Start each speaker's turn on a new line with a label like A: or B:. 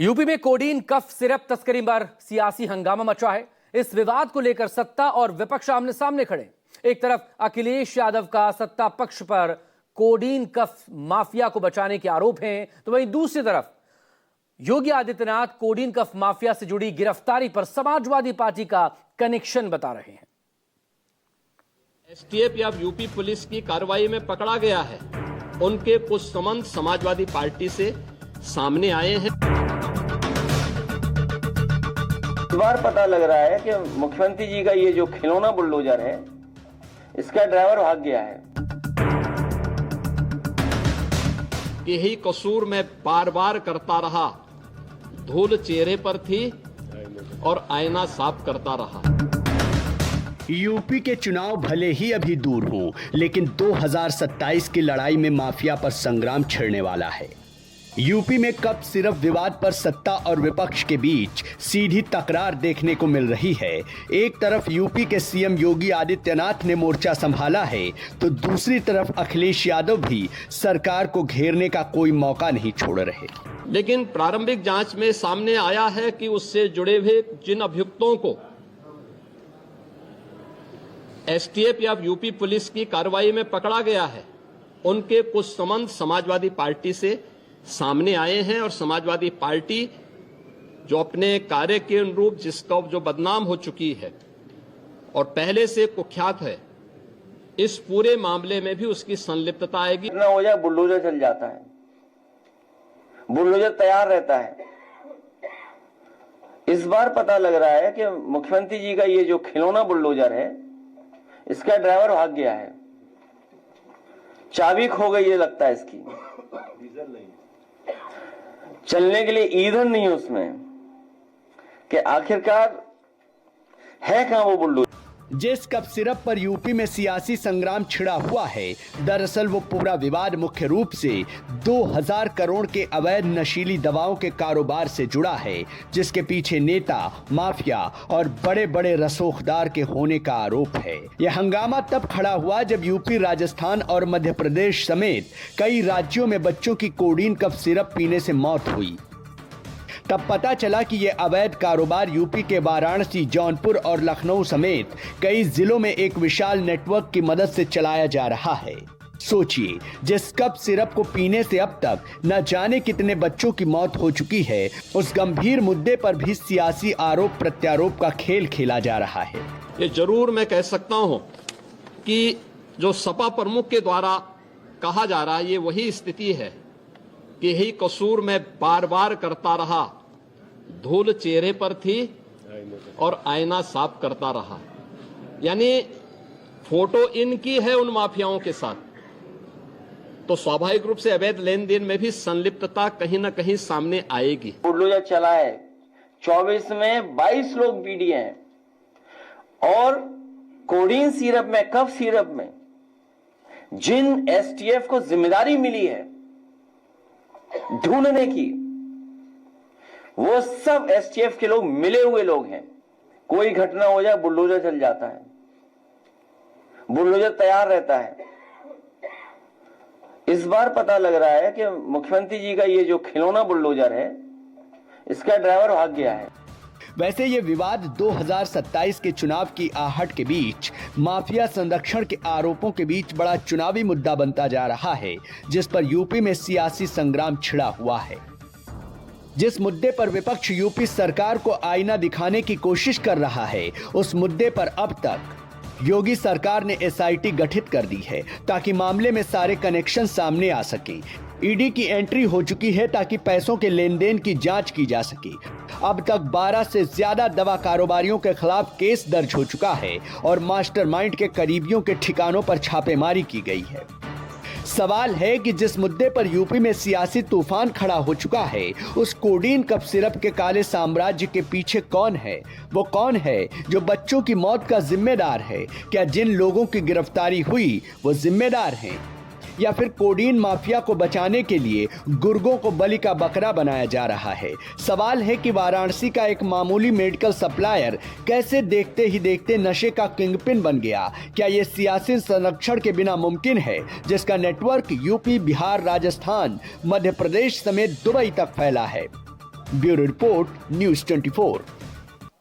A: UP में codeine cough syrup तस्करी पर सियासी हंगामा मचा है। इस विवाद को लेकर सत्ता और विपक्ष आमने सामने खड़े। एक तरफ अखिलेश यादव का सत्ता पक्ष पर कोडीन कफ माफिया को बचाने के आरोप हैं, तो वहीं दूसरी तरफ Yogi Adityanath codeine cough mafia से जुड़ी गिरफ्तारी पर समाजवादी पार्टी का कनेक्शन बता रहे हैं।
B: एसटीएफ या यूपी पुलिस की कार्रवाई में पकड़ा गया है, उनके कुछ संबंध समाजवादी पार्टी से सामने आए हैं।
C: इस बार पता लग रहा है कि मुख्यमंत्री जी का ये जो खिलौना बुलडोजर है, इसका ड्राइवर भाग गया है।
B: यही कसूर मैं बार बार करता रहा, धूल चेहरे पर थी और आईना साफ करता रहा।
D: यूपी के चुनाव भले ही अभी दूर हों, लेकिन 2027 की लड़ाई में माफिया पर संग्राम छिड़ने वाला है। यूपी में कफ सिरप विवाद पर सत्ता और विपक्ष के बीच सीधी तकरार देखने को मिल रही है। एक तरफ यूपी के सीएम योगी आदित्यनाथ ने मोर्चा संभाला है, तो दूसरी तरफ अखिलेश यादव भी सरकार को घेरने का कोई मौका नहीं छोड़ रहे।
B: लेकिन प्रारंभिक जांच में सामने आया है कि उससे जुड़े हुए जिन अभियुक्तों को एसटीएफ या यूपी पुलिस की कार्रवाई में पकड़ा गया है, उनके कुछ संबंध समाजवादी पार्टी से सामने आए हैं और समाजवादी पार्टी जो अपने कार्य के अनुरूप जिसका जो बदनाम हो चुकी है और पहले से कुख्यात है, इस पूरे मामले में भी उसकी संलिप्तता आएगी।
C: इतना हो जाए बुलडोजर चल जाता है, बुलडोजर तैयार रहता है। इस बार पता लग रहा है कि मुख्यमंत्री जी का ये जो खिलौना बुलडोजर है, इसका ड्राइवर भाग गया है। चाबी खो गई है लगता है इसकी, चलने के लिए ईंधन नहीं है उसमें, कि आखिरकार है कहां वो बुलडोजर।
D: जिस कफ सिरप पर यूपी में सियासी संग्राम छिड़ा हुआ है, दरअसल वो पूरा विवाद मुख्य रूप से 2000 करोड़ के अवैध नशीली दवाओं के कारोबार से जुड़ा है, जिसके पीछे नेता, माफिया और बड़े बड़े रसोखदार के होने का आरोप है। यह हंगामा तब खड़ा हुआ जब यूपी, राजस्थान और मध्य प्रदेश समेत कई राज्यों में बच्चों की कोडीन कफ सिरप पीने से मौत हुई। तब पता चला कि यह अवैध कारोबार यूपी के वाराणसी, जौनपुर और लखनऊ समेत कई जिलों में एक विशाल नेटवर्क की मदद से चलाया जा रहा है। सोचिए, जिस कफ सिरप को पीने से अब तक न जाने कितने बच्चों की मौत हो चुकी है, उस गंभीर मुद्दे पर भी सियासी आरोप प्रत्यारोप का खेल खेला जा रहा है।
B: ये जरूर मैं कह सकता हूं कि जो सपा प्रमुख के द्वारा कहा जा रहा है, ये वही स्थिति है कि यही कसूर मैं बार बार करता रहा, धूल चेहरे पर थी और आईना साफ करता रहा। यानी फोटो इनकी है उन माफियाओं के साथ, तो स्वाभाविक रूप से अवैध लेन देन में भी संलिप्तता कहीं ना कहीं सामने आएगी।
C: बुलडोजर चला है, 24 में 22 लोग पीड़ित हैं। और कोडीन सिरप में, कफ सिरप में जिन एसटीएफ को जिम्मेदारी मिली है ढूंढने की, वो सब एसटीएफ के लोग मिले हुए लोग हैं। कोई घटना हो जाए बुलडोजर चल जाता है, बुलडोजर तैयार रहता है। इस बार पता लग रहा है कि मुख्यमंत्री जी का ये जो खिलौना बुलडोजर है, इसका ड्राइवर भाग गया है।
D: वैसे ये विवाद 2027 के चुनाव की आहट के बीच माफिया संरक्षण के आरोपों के बीच बड़ा चुनावी मुद्दा बनता जा रहा है, जिस पर यूपी में सियासी संग्राम छिड़ा हुआ है। जिस मुद्दे पर विपक्ष यूपी सरकार को आईना दिखाने की कोशिश कर रहा है, उस मुद्दे पर अब तक योगी सरकार ने एसआईटी गठित कर दी है, ताकि मामले में सारे कनेक्शन सामने आ सके। ईडी की एंट्री हो चुकी है ताकि पैसों के लेन देन की जांच की जा सके। अब तक 12 से ज्यादा दवा कारोबारियों के खिलाफ केस दर्ज हो चुका है और मास्टरमाइंड के करीबियों के ठिकानों पर छापेमारी की गई है। सवाल है कि जिस मुद्दे पर यूपी में सियासी तूफान खड़ा हो चुका है, उस कोडीन कफ सिरप के काले साम्राज्य के पीछे कौन है? वो कौन है जो बच्चों की मौत का जिम्मेदार है? क्या जिन लोगों की गिरफ्तारी हुई वो जिम्मेदार हैं, या फिर कोडीन माफिया को बचाने के लिए गुर्गों को बलि का बकरा बनाया जा रहा है? सवाल है कि वाराणसी का एक मामूली मेडिकल सप्लायर कैसे देखते ही देखते नशे का किंगपिन बन गया? क्या यह सियासी संरक्षण के बिना मुमकिन है, जिसका नेटवर्क यूपी, बिहार, राजस्थान, मध्य प्रदेश समेत दुबई तक फैला है? Bureau report, news 24।